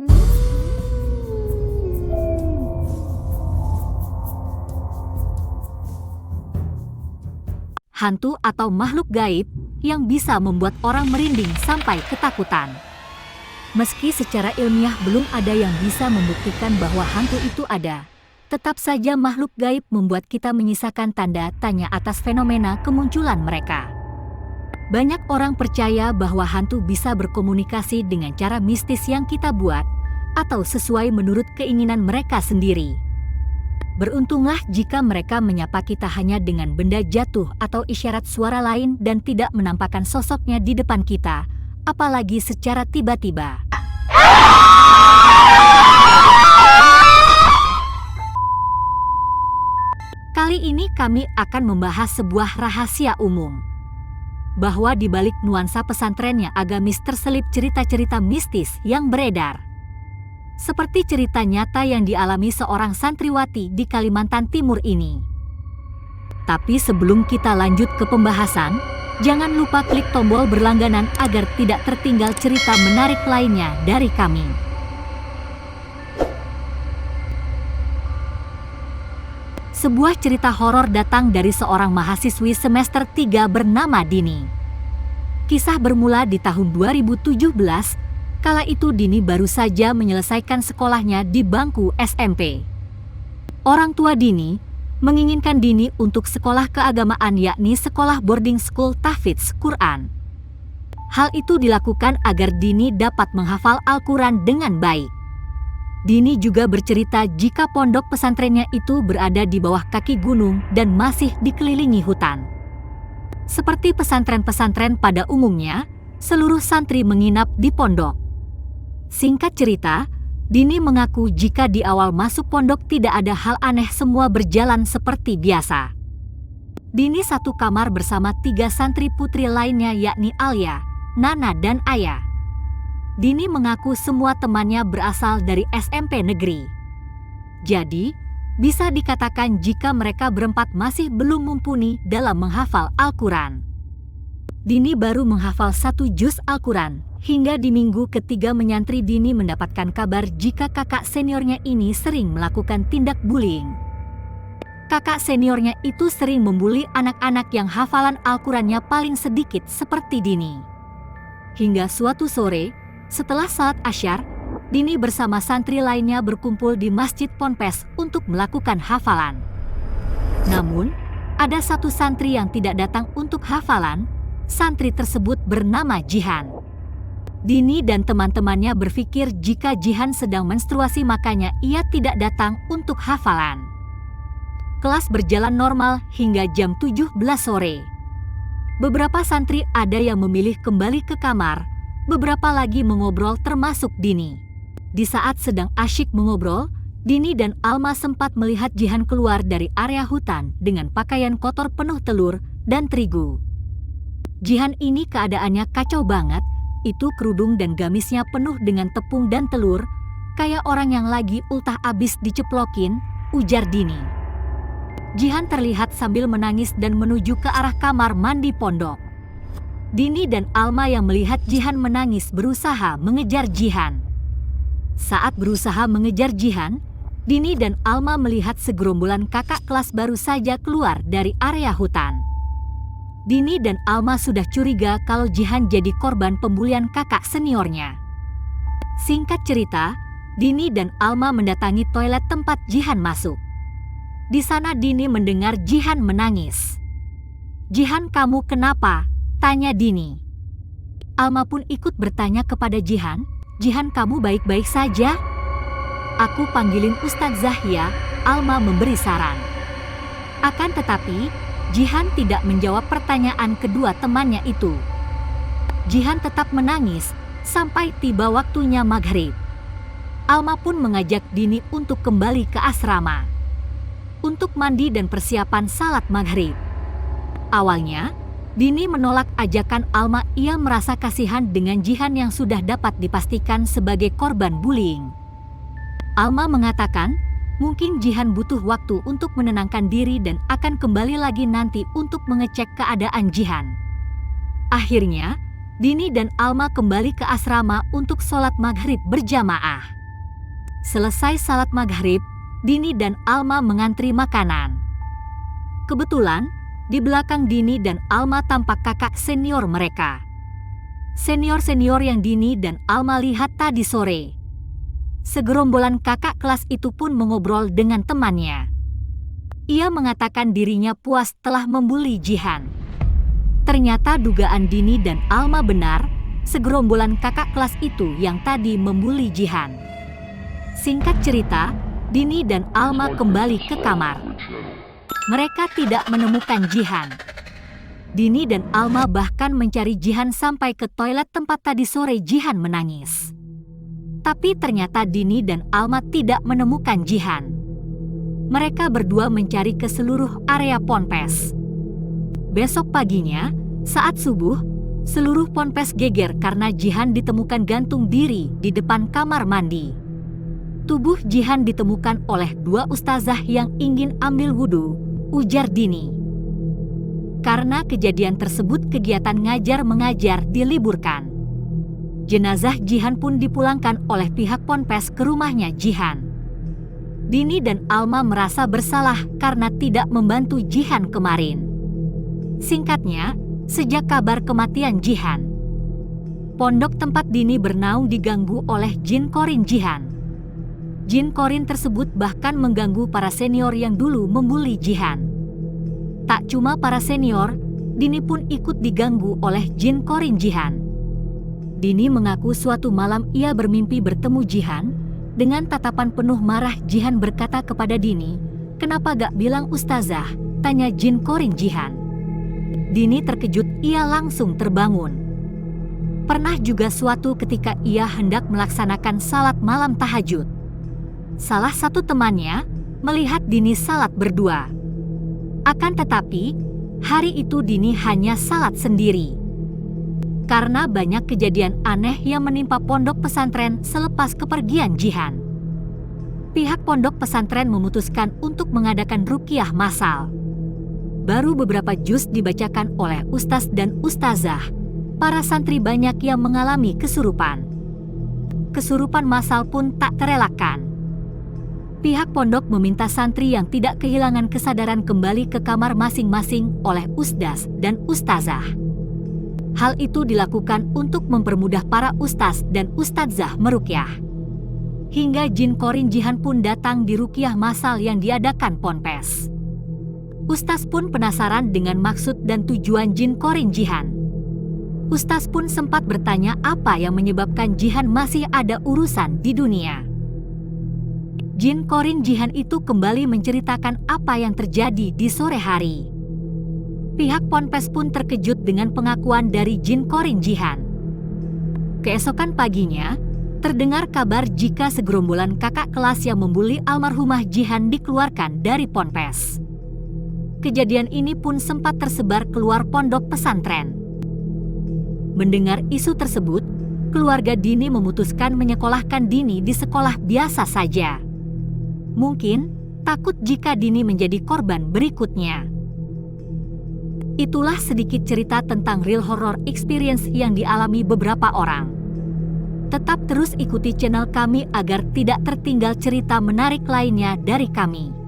Hantu atau makhluk gaib yang bisa membuat orang merinding sampai ketakutan. Meski secara ilmiah belum ada yang bisa membuktikan bahwa hantu itu ada, tetap saja makhluk gaib membuat kita menyisakan tanda tanya atas fenomena kemunculan mereka. Banyak orang percaya bahwa hantu bisa berkomunikasi dengan cara mistis yang kita buat atau sesuai menurut keinginan mereka sendiri. Beruntunglah jika mereka menyapa kita hanya dengan benda jatuh atau isyarat suara lain dan tidak menampakkan sosoknya di depan kita, apalagi secara tiba-tiba. Kali ini kami akan membahas sebuah rahasia umum, bahwa di balik nuansa pesantren yang agamis terselip cerita-cerita mistis yang beredar. Seperti cerita nyata yang dialami seorang santriwati di Kalimantan Timur ini. Tapi sebelum kita lanjut ke pembahasan, jangan lupa klik tombol berlangganan agar tidak tertinggal cerita menarik lainnya dari kami. Sebuah cerita horor datang dari seorang mahasiswi semester 3 bernama Dini. Kisah bermula di tahun 2017. Kala itu Dini baru saja menyelesaikan sekolahnya di bangku SMP. Orang tua Dini menginginkan Dini untuk sekolah keagamaan, yakni sekolah boarding school tahfidz Quran. Hal itu dilakukan agar Dini dapat menghafal Al-Quran dengan baik. Dini juga bercerita jika pondok pesantrennya itu berada di bawah kaki gunung dan masih dikelilingi hutan. Seperti pesantren-pesantren pada umumnya, seluruh santri menginap di pondok. Singkat cerita, Dini mengaku jika di awal masuk pondok tidak ada hal aneh, semua berjalan seperti biasa. Dini satu kamar bersama 3 santri putri lainnya, yakni Alia, Nana, dan Aya. Dini mengaku semua temannya berasal dari SMP negeri. Jadi, bisa dikatakan jika mereka berempat masih belum mumpuni dalam menghafal Al-Quran. Dini baru menghafal 1 juz Al-Quran, hingga di minggu ketiga menyantri Dini mendapatkan kabar jika kakak seniornya ini sering melakukan tindak bullying. Kakak seniornya itu sering membuli anak-anak yang hafalan Al-Qurannya paling sedikit seperti Dini. Hingga suatu sore, setelah salat Asyar, Dini bersama santri lainnya berkumpul di Masjid Ponpes untuk melakukan hafalan. Namun, ada satu santri yang tidak datang untuk hafalan. Santri tersebut bernama Jihan. Dini dan teman-temannya berpikir jika Jihan sedang menstruasi, makanya ia tidak datang untuk hafalan. Kelas berjalan normal hingga jam 17 sore. Beberapa santri ada yang memilih kembali ke kamar, beberapa lagi mengobrol termasuk Dini. Di saat sedang asyik mengobrol, Dini dan Alma sempat melihat Jihan keluar dari area hutan dengan pakaian kotor penuh telur dan terigu. Jihan ini keadaannya kacau banget, itu kerudung dan gamisnya penuh dengan tepung dan telur, kayak orang yang lagi ultah abis diceplokin, ujar Dini. Jihan terlihat sambil menangis dan menuju ke arah kamar mandi pondok. Dini dan Alma yang melihat Jihan menangis berusaha mengejar Jihan. Saat berusaha mengejar Jihan, Dini dan Alma melihat segerombolan kakak kelas baru saja keluar dari area hutan. Dini dan Alma sudah curiga kalau Jihan jadi korban pembulian kakak seniornya. Singkat cerita, Dini dan Alma mendatangi toilet tempat Jihan masuk. Di sana Dini mendengar Jihan menangis. "Jihan, kamu kenapa?" tanya Dini. Alma pun ikut bertanya kepada Jihan, "Jihan, kamu baik-baik saja?" "Aku panggilin Ustadz Zahya," Alma memberi saran. Akan tetapi, Jihan tidak menjawab pertanyaan kedua temannya itu. Jihan tetap menangis sampai tiba waktunya maghrib. Alma pun mengajak Dini untuk kembali ke asrama untuk mandi dan persiapan salat maghrib. Awalnya, Dini menolak ajakan Alma. Ia merasa kasihan dengan Jihan yang sudah dapat dipastikan sebagai korban bullying. Alma mengatakan, mungkin Jihan butuh waktu untuk menenangkan diri dan akan kembali lagi nanti untuk mengecek keadaan Jihan. Akhirnya, Dini dan Alma kembali ke asrama untuk sholat maghrib berjamaah. Selesai salat maghrib, Dini dan Alma mengantri makanan. Kebetulan, di belakang Dini dan Alma tampak kakak senior mereka. Senior-senior yang Dini dan Alma lihat tadi sore. Segerombolan kakak kelas itu pun mengobrol dengan temannya. Ia mengatakan dirinya puas telah membuli Jihan. Ternyata dugaan Dini dan Alma benar, segerombolan kakak kelas itu yang tadi membuli Jihan. Singkat cerita, Dini dan Alma kembali ke kamar. Mereka tidak menemukan Jihan. Dini dan Alma bahkan mencari Jihan sampai ke toilet tempat tadi sore Jihan menangis. Tapi ternyata Dini dan Alma tidak menemukan Jihan. Mereka berdua mencari ke seluruh area ponpes. Besok paginya, saat subuh, seluruh ponpes geger karena Jihan ditemukan gantung diri di depan kamar mandi. Tubuh Jihan ditemukan oleh dua ustazah yang ingin ambil wudhu, ujar Dini. Karena kejadian tersebut kegiatan ngajar-mengajar diliburkan. Jenazah Jihan pun dipulangkan oleh pihak ponpes ke rumahnya Jihan. Dini dan Alma merasa bersalah karena tidak membantu Jihan kemarin. Singkatnya, sejak kabar kematian Jihan, pondok tempat Dini bernaung diganggu oleh jin korin Jihan. Jin korin tersebut bahkan mengganggu para senior yang dulu membuli Jihan. Tak cuma para senior, Dini pun ikut diganggu oleh jin korin Jihan. Dini mengaku suatu malam ia bermimpi bertemu Jihan. Dengan tatapan penuh marah, Jihan berkata kepada Dini, "Kenapa gak bilang ustazah?" tanya jin korin Jihan. Dini terkejut, ia langsung terbangun. Pernah juga suatu ketika ia hendak melaksanakan salat malam tahajud. Salah satu temannya melihat Dini salat berdua. Akan tetapi, hari itu Dini hanya salat sendiri. Karena banyak kejadian aneh yang menimpa pondok pesantren selepas kepergian Jihan. Pihak pondok pesantren memutuskan untuk mengadakan ruqyah massal. Baru beberapa juz dibacakan oleh ustaz dan ustazah, para santri banyak yang mengalami kesurupan. Kesurupan massal pun tak terelakkan. Pihak pondok meminta santri yang tidak kehilangan kesadaran kembali ke kamar masing-masing oleh ustaz dan ustazah. Hal itu dilakukan untuk mempermudah para ustaz dan ustazah meruqyah. Hingga jin korin Jihan pun datang di ruqyah massal yang diadakan ponpes. Ustaz pun penasaran dengan maksud dan tujuan jin korin Jihan. Ustaz pun sempat bertanya apa yang menyebabkan Jihan masih ada urusan di dunia. Jin korin Jihan itu kembali menceritakan apa yang terjadi di sore hari. Pihak ponpes pun terkejut dengan pengakuan dari jin korin Jihan. Keesokan paginya, terdengar kabar jika segerombolan kakak kelas yang membuli almarhumah Jihan dikeluarkan dari ponpes. Kejadian ini pun sempat tersebar keluar pondok pesantren. Mendengar isu tersebut, keluarga Dini memutuskan menyekolahkan Dini di sekolah biasa saja. Mungkin takut jika Dini menjadi korban berikutnya. Itulah sedikit cerita tentang real horror experience yang dialami beberapa orang. Tetap terus ikuti channel kami agar tidak tertinggal cerita menarik lainnya dari kami.